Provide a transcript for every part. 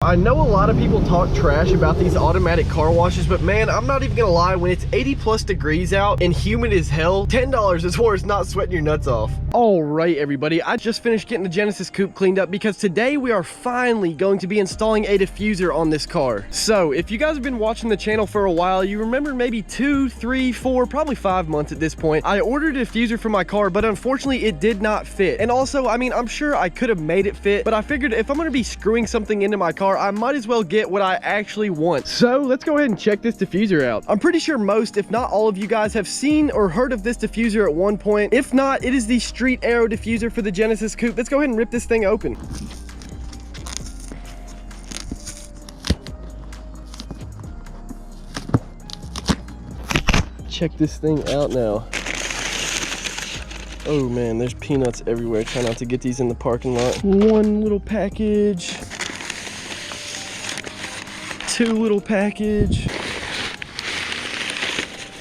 I know a lot of people talk trash about these automatic car washes, but man, I'm not even gonna lie, when it's 80+ degrees out and humid as hell, $10 is worth not sweating your nuts off. All right, everybody, I just finished getting the Genesis Coupe cleaned up because today we are finally going to be installing a diffuser on this car. So if you guys have been watching the channel for a while, you remember maybe 2, 3, 4, probably 5 months at this point, I ordered a diffuser for my car, but unfortunately it did not fit. And also, I mean, I'm sure I could have made it fit, but I figured if I'm gonna be screwing something into my car, I might as well get what I actually want. So let's go ahead and check this diffuser out. I'm pretty sure most, if not all of you guys, have seen or heard of this diffuser at one point. If not, it is the Street Aero Diffuser for the Genesis Coupe. Let's go ahead and rip this thing open. Check this thing out now. Oh man, there's peanuts everywhere. Try not to get these in the parking lot. One little package. Two little package.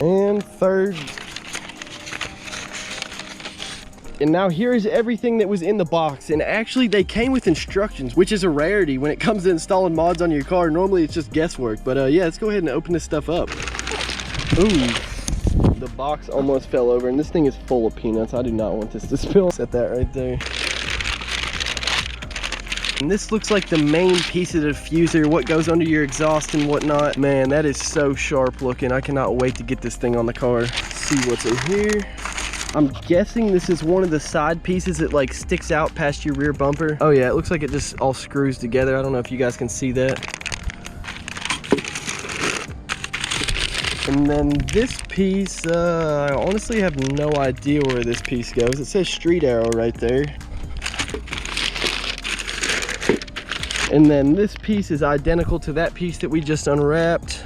And third. And now here is everything that was in the box. And actually they came with instructions, which is a rarity when it comes to installing mods on your car. Normally it's just guesswork, but yeah, let's go ahead and open this stuff up. Ooh. The box almost fell over, and this thing is full of peanuts. I do not want this to spill. Set that right there. And this looks like the main piece of the diffuser, what goes under your exhaust and whatnot. Man, that is so sharp looking. I cannot wait to get this thing on the car. Let's see what's in here. I'm guessing this is one of the side pieces that like sticks out past your rear bumper. Oh yeah, it looks like it just all screws together. I don't know if you guys can see that. And then this piece, I honestly have no idea where this piece goes. It says Street Aero right there. And then this piece is identical to that piece that we just unwrapped.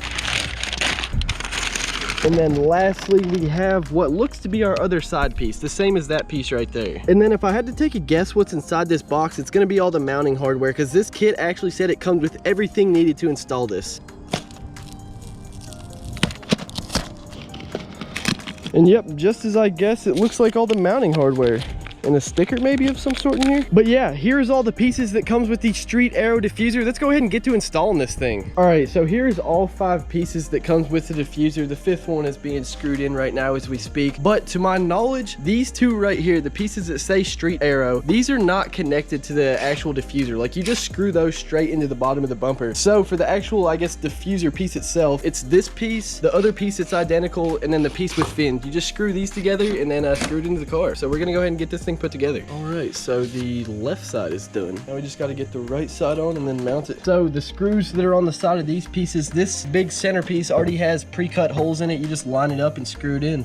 And then lastly, we have what looks to be our other side piece, the same as that piece right there. And then if I had to take a guess what's inside this box, it's gonna be all the mounting hardware, because this kit actually said it comes with everything needed to install this. And yep, just as I guessed, it looks like all the mounting hardware. And a sticker maybe of some sort in here. But yeah, here's all the pieces that comes with the Street Aero Diffuser. Let's go ahead and get to installing this thing. All right, so here's all 5 pieces that comes with the diffuser. The 5th one is being screwed in right now as we speak. But to my knowledge, these 2 right here, the pieces that say Street Aero, these are not connected to the actual diffuser. Like, you just screw those straight into the bottom of the bumper. So for the actual, I guess, diffuser piece itself, it's this piece, the other piece that's identical, and then the piece with fins. You just screw these together and then screw it into the car. So we're gonna go ahead and get this thing put together. All right, so the left side is done. Now we just got to get the right side on and then mount it. So the screws that are on the side of these pieces, this big centerpiece already has pre-cut holes in it. You just line it up and screw it in.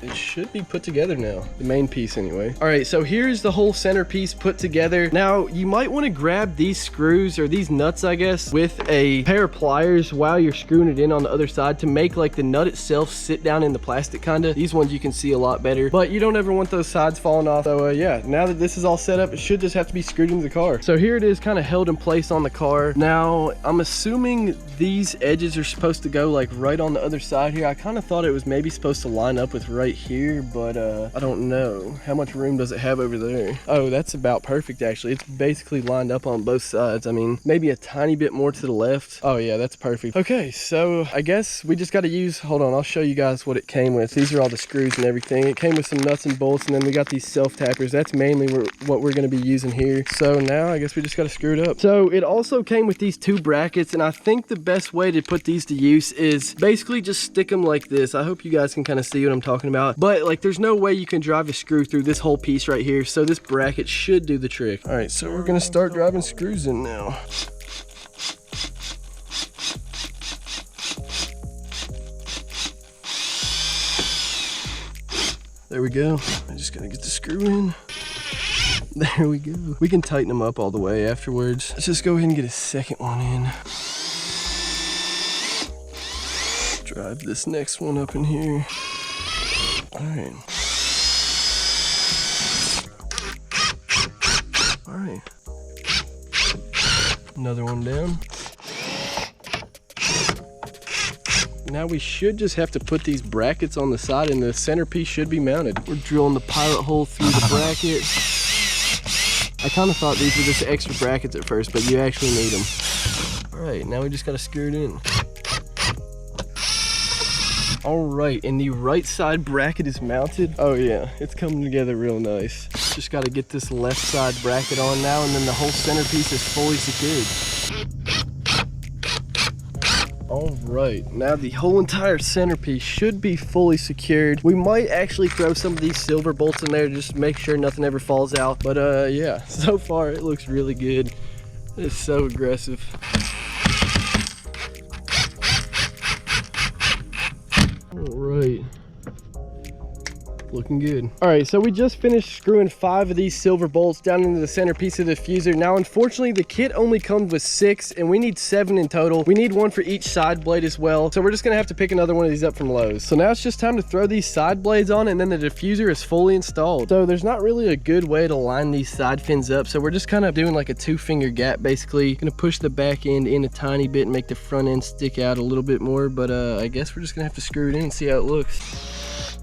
It should be put together now, the main piece anyway. All right, so here's the whole centerpiece put together. Now you might want to grab these screws, or these nuts I guess, with a pair of pliers while you're screwing it in on the other side to make like the nut itself sit down in the plastic kinda. These ones you can see a lot better, but you don't ever want those sides falling off. So yeah, now that this is all set up, it should just have to be screwed into the car. So here it is, kind of held in place on the car. Now I'm assuming these edges are supposed to go like right on the other side here. I kind of thought it was maybe supposed to line up with right here, but I don't know. How much room does it have over there? Oh, that's about perfect actually. It's basically lined up on both sides. I mean, maybe a tiny bit more to the left. Oh yeah, that's perfect. Okay, so I guess we just got to use, hold on, I'll show you guys what it came with. These are all the screws and everything. It came with some nuts and bolts, and then we got these self tappers. That's mainly what we're going to be using here. So now I guess we just got to screw it up. So it also came with these 2 brackets, and I think the best way to put these to use is basically just stick them like this. I hope you guys can kind of see what I'm talking about, but like there's no way you can drive a screw through this whole piece right here, so this bracket should do the trick. All right, so we're gonna start driving screws in now. There we go. I'm just gonna get the screw in. There we go. We can tighten them up all the way afterwards. Let's just go ahead and get a second one in. Drive this next one up in here. All right. All right. Another one down. Now we should just have to put these brackets on the side, and the centerpiece should be mounted. We're drilling the pilot hole through the bracket. I kind of thought these were just extra brackets at first, but you actually need them. All right, now we just gotta screw it in. All right, and the right side bracket is mounted. Oh yeah, it's coming together real nice. Just gotta get this left side bracket on now, and then the whole centerpiece is fully secured. All right, now the whole entire centerpiece should be fully secured. We might actually throw some of these silver bolts in there just to make sure nothing ever falls out. But yeah, so far it looks really good. It's so aggressive. All right. Looking good. All right, so we just finished screwing 5 of these silver bolts down into the centerpiece of the diffuser. Now, unfortunately, the kit only comes with 6, and we need 7 in total. We need 1 for each side blade as well. So we're just gonna have to pick another one of these up from Lowe's. So now it's just time to throw these side blades on, and then the diffuser is fully installed. So there's not really a good way to line these side fins up. So we're just kind of doing like a 2-finger gap, basically. Gonna push the back end in a tiny bit and make the front end stick out a little bit more. But I guess we're just gonna have to screw it in and see how it looks.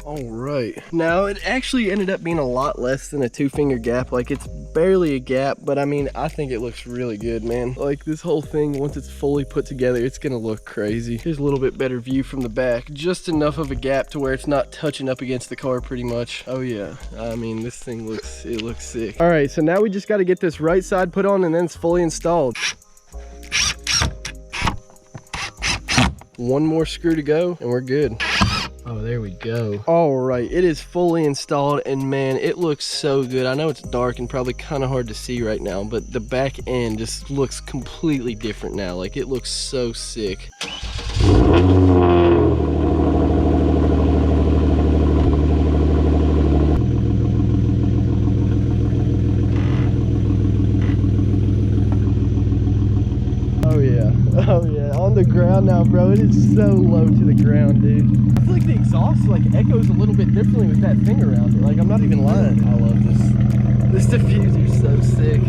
All right, now it actually ended up being a lot less than a 2-finger gap. Like, it's barely a gap, but I mean, I think it looks really good, man. Like, this whole thing, once it's fully put together, it's gonna look crazy. Here's a little bit better view from the back. Just enough of a gap to where it's not touching up against the car pretty much. Oh yeah, I mean, this thing looks sick. All right, so now we just gotta get this right side put on and then it's fully installed. One more screw to go and we're good. Oh, there we go. All right, it is fully installed, and man, it looks so good. I know it's dark and probably kind of hard to see right now, but the back end just looks completely different now. Like, it looks so sick. Oh yeah, on the ground now, bro. It is so low to the ground, dude. I feel like the exhaust like echoes a little bit differently with that thing around it. Like, I'm not even lying. I love this. This diffuser's so sick.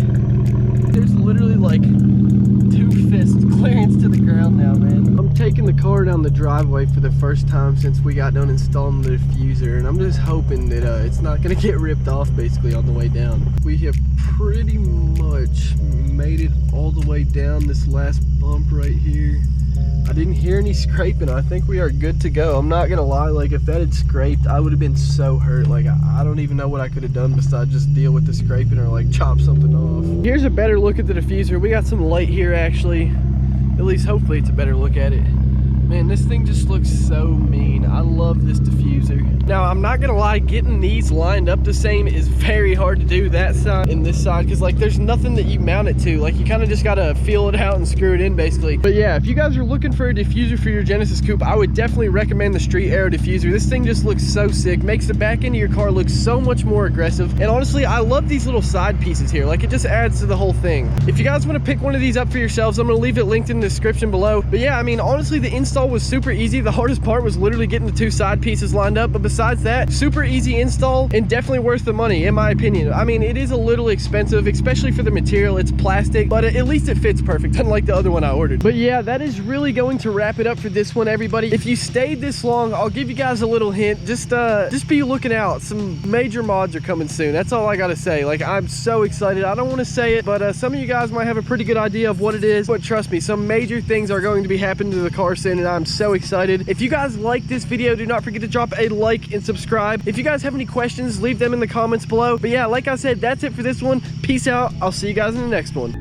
There's literally like 2 fists clearance to the ground now, man. I'm taking the car down the driveway for the first time since we got done installing the diffuser, and I'm just hoping that it's not gonna get ripped off basically on the way down. We have pretty much made it all the way down this last bump right here. I didn't hear any scraping. I think we are good to go. I'm not gonna lie, like, if that had scraped, I would have been so hurt. Like, I don't even know what I could have done besides just deal with the scraping or like chop something off. Here's a better look at the diffuser. We got some light here actually. At least hopefully it's a better look at it. Man, this thing just looks so mean. I love this diffuser. Now, I'm not gonna lie, getting these lined up the same is very hard to do, that side and this side, because like there's nothing that you mount it to. Like, you kind of just gotta feel it out and screw it in basically. But yeah, if you guys are looking for a diffuser for your Genesis Coupe, I would definitely recommend the Street Aero Diffuser. This thing just looks so sick, makes the back end of your car look so much more aggressive. And honestly, I love these little side pieces here. Like, it just adds to the whole thing. If you guys want to pick one of these up for yourselves, I'm gonna leave it linked in the description below. But yeah, I mean, honestly, the install was super easy. The hardest part was literally getting the 2 side pieces lined up, but besides that, super easy install and definitely worth the money in my opinion. I mean, it is a little expensive, especially for the material. It's plastic, but at least it fits perfect, unlike the other one I ordered. But yeah, that is really going to wrap it up for this one, everybody. If you stayed this long, I'll give you guys a little hint. Just be looking out. Some major mods are coming soon. That's all I gotta say. Like, I'm so excited. I don't want to say it, but some of you guys might have a pretty good idea of what it is, but trust me, some major things are going to be happening to the car soon, and I'm so excited. If you guys like this video, do not forget to drop a like and subscribe. If you guys have any questions, leave them in the comments below. But yeah, like I said, that's it for this one. Peace out. I'll see you guys in the next one.